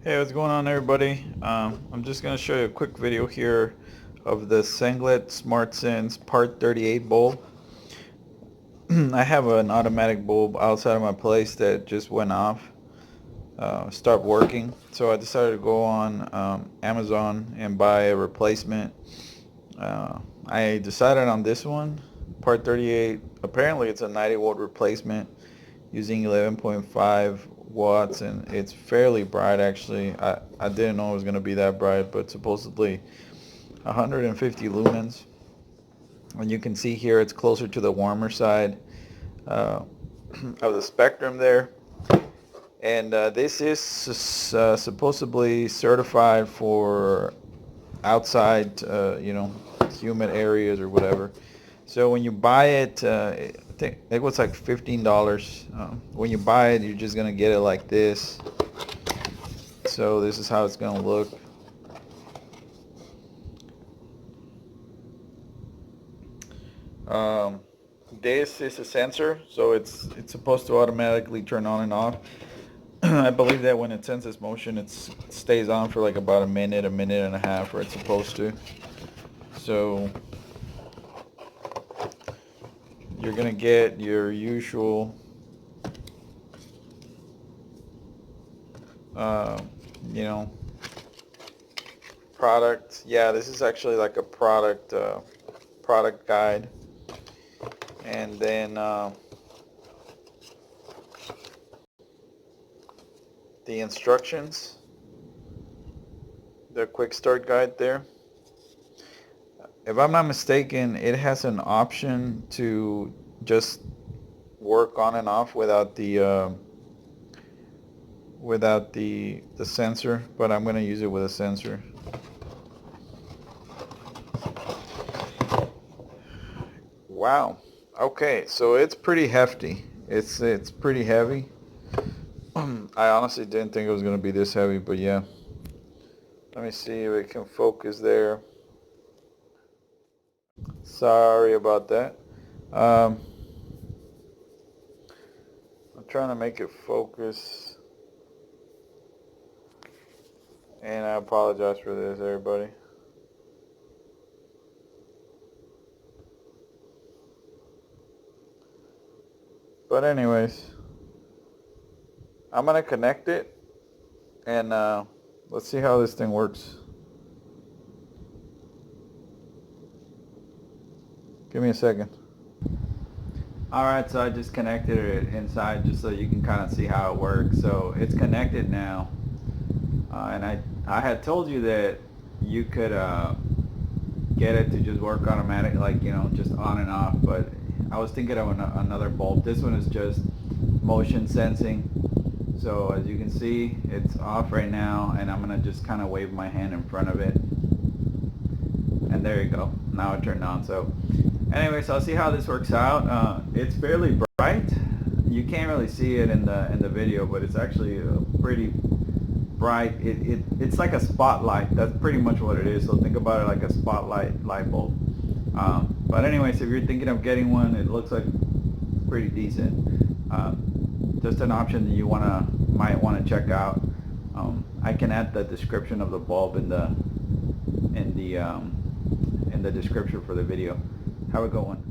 Hey, what's going on, everybody? I'm just going to show you a quick video here of the Sengled Smartsense PAR38 bulb. I have an automatic bulb outside of my place that just went off, stopped working. So I decided to go on Amazon and buy a replacement. I decided on this one, PAR38. Apparently it's a 90-watt replacement using 11.5 watts, and it's fairly bright actually. I didn't know it was going to be that bright, but supposedly 150 lumens. And you can see here it's closer to the warmer side uh, of the spectrum there. And this is supposedly certified for outside, humid areas or whatever. So when you buy it, I think it was like $15. When you buy it, you're just gonna get it like this. So this is how it's gonna look. Um, this is a sensor, so it's supposed to automatically turn on and off. I believe that when it senses motion, it stays on for like about a minute and a half, or it's supposed to. So you're gonna get your usual uh, you know product. Yeah, this is actually like a product guide. And then the instructions, the quick start guide there. If I'm not mistaken, it has an option to just work on and off without the sensor, but I'm going to use it with a sensor. Wow. Okay, so it's pretty hefty. It's pretty heavy. I honestly didn't think it was going to be this heavy, but yeah. Let me see if it can focus there. Sorry about that. Um, I'm trying to make it focus, and I apologize for this, everybody. But anyways, I'm gonna connect it, and let's see how this thing works. Give me a second. Alright, so I just connected it inside just so you can kind of see how it works. So it's connected now. And I had told you that you could get it to just work automatic, like, just on and off. But I was thinking of another bulb. This one is just motion sensing. So as you can see, it's off right now, and I'm going to just kind of wave my hand in front of it. And there you go. Now it turned on. So anyways, I'll see how this works out. It's fairly bright. You can't really see it in the video, but it's actually pretty bright. It's like a spotlight. That's pretty much what it is. So think about it like a spotlight light bulb. But anyways, if you're thinking of getting one, it looks like pretty decent. Just an option that you might want to check out. I can add the description of the bulb in the description for the video. Have a good one.